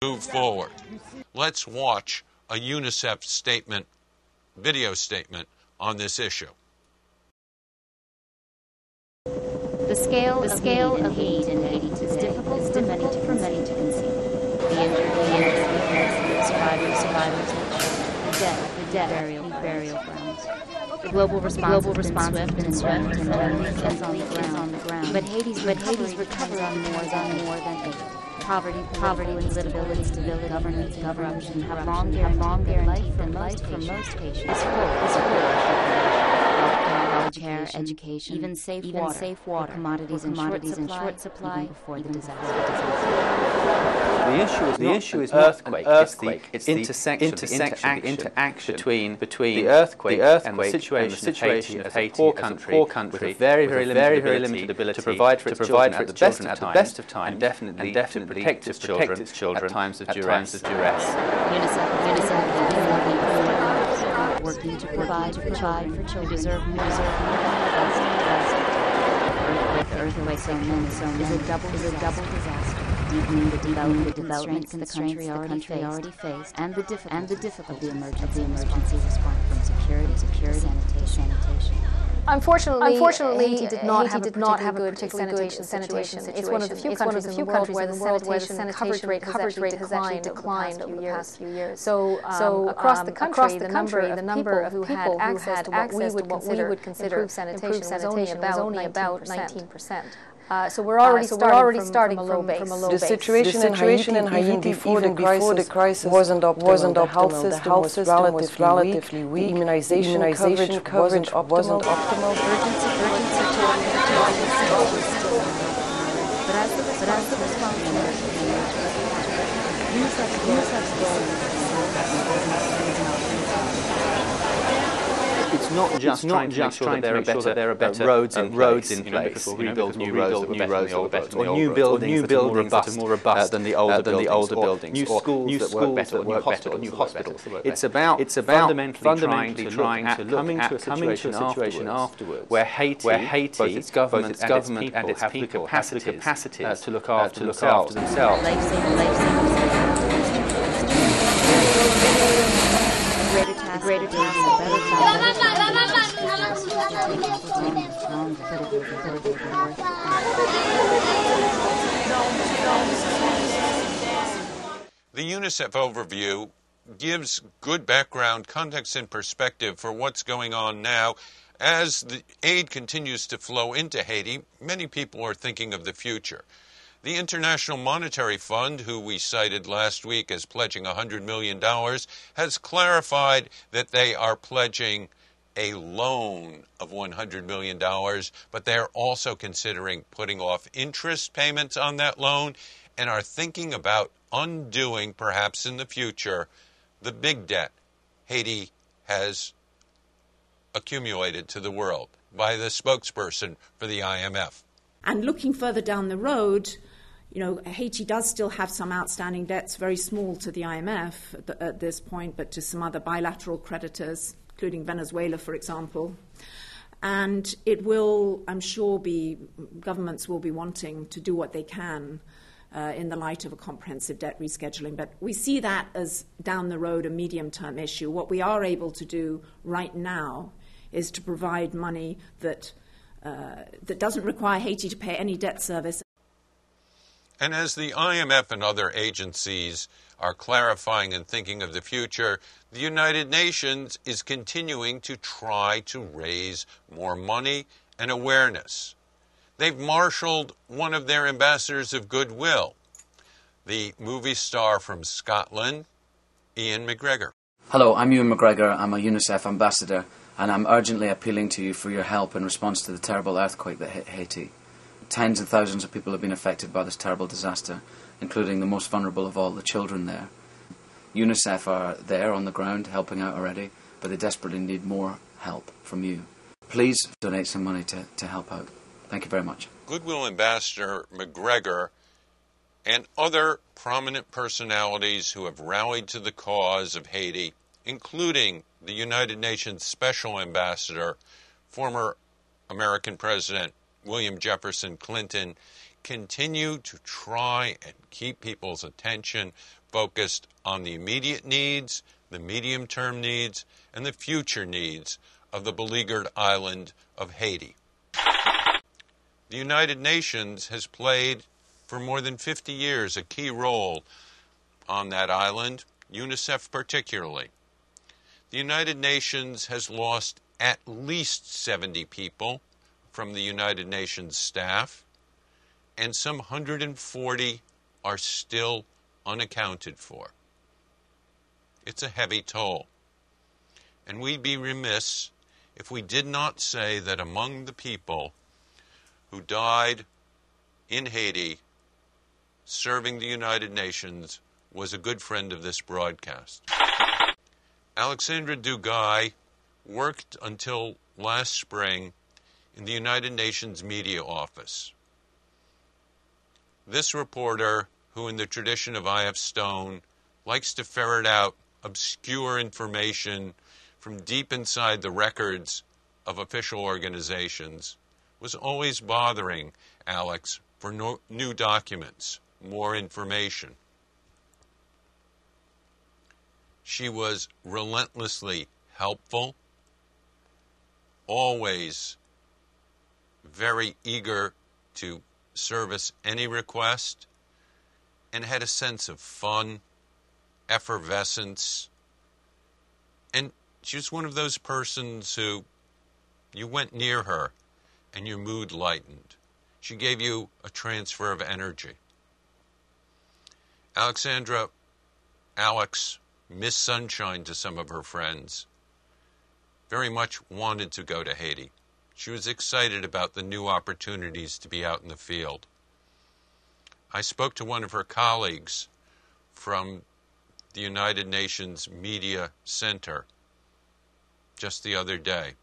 move forward. Let's watch a UNICEF statement, video statement on this issue. The scale of Haiti in Haiti is difficult for many to conceive. The injured, the survivors, the dead, burial grounds. The global response has been swift and is on the ground. But Haiti's recovery on more than aid. Poverty, political instability, governance, corruption have long guaranteed life for most patients. Care, education, even safe water, commodities in short supply before the disaster. The issue is not earthquake. It's the interaction between the earthquake and the situation of Haiti as a poor country with a very limited ability to provide for its children at the best of times, and definitely to protect its children at times of duress. UNICEF working to provide for children who deserve more than the earthquake is a double disaster, deepening the development constraints the country already faced, and the difficulty of emergency response from security, sanitation. Unfortunately, Haiti did not have a particularly good sanitation situation. It's one of the few countries in the world where the sanitation coverage rate has actually declined over the past few years. So across the country, the number of people who had access to what we would consider improved sanitation was only about 19%. So we're already starting from a low base. The situation in Haiti before the crisis wasn't optimal. The health system was relatively weak. Immunization coverage wasn't optimal. But as the response UNICEF's goal It's not just trying to make sure that there are better roads in place, rebuild new roads that were better than the old roads, or new buildings that are more robust than the older buildings, new schools that work better, or new hospitals that work better. It's about fundamentally trying to look at coming to a situation afterwards where Haiti, both its government and its people, have the capacity to look after themselves. Greater task, better The UNICEF overview gives good background, context, and perspective for what's going on now. As the aid continues to flow into Haiti, many people are thinking of the future. The International Monetary Fund, who we cited last week as pledging $100 million, has clarified that they are pledging a loan of $100 million, but they're also considering putting off interest payments on that loan and are thinking about undoing, perhaps in the future, the big debt Haiti has accumulated to the world by the spokesperson for the IMF. And looking further down the road, Haiti does still have some outstanding debts, very small to the IMF at this point, but to some other bilateral creditors, including Venezuela, for example. And it will, I'm sure, governments will be wanting to do what they can in the light of a comprehensive debt rescheduling. But we see that as down the road a medium-term issue. What we are able to do right now is to provide money that doesn't require Haiti to pay any debt service. And as the IMF and other agencies are clarifying and thinking of the future, the United Nations is continuing to try to raise more money and awareness. They've marshaled one of their ambassadors of goodwill, the movie star from Scotland, Ian McGregor. Hello, I'm Ewan McGregor. I'm a UNICEF ambassador, and I'm urgently appealing to you for your help in response to the terrible earthquake that hit Haiti. Tens of thousands of people have been affected by this terrible disaster, including the most vulnerable of all, the children there. UNICEF are there on the ground helping out already, but they desperately need more help from you. Please donate some money to help out. Thank you very much. Goodwill Ambassador McGregor and other prominent personalities who have rallied to the cause of Haiti, including the United Nations Special Ambassador, former American President William Jefferson Clinton, continue to try and keep people's attention, focused on the immediate needs, the medium-term needs, and the future needs of the beleaguered island of Haiti. The United Nations has played for more than 50 years a key role on that island, UNICEF particularly. The United Nations has lost at least 70 people from the United Nations staff, and some 140 are still unaccounted for. It's a heavy toll. And we'd be remiss if we did not say that among the people who died in Haiti serving the United Nations was a good friend of this broadcast. Alexandra Dugai worked until last spring in the United Nations Media Office. This reporter, who in the tradition of I.F. Stone likes to ferret out obscure information from deep inside the records of official organizations, was always bothering Alex for new documents, more information. She was relentlessly helpful, always very eager to service any request, and had a sense of fun, effervescence, and she was one of those persons who you went near her and your mood lightened. She gave you a transfer of energy. Alex, Miss Sunshine to some of her friends, very much wanted to go to Haiti. She was excited about the new opportunities to be out in the field. I spoke to one of her colleagues from the United Nations Media Center just the other day.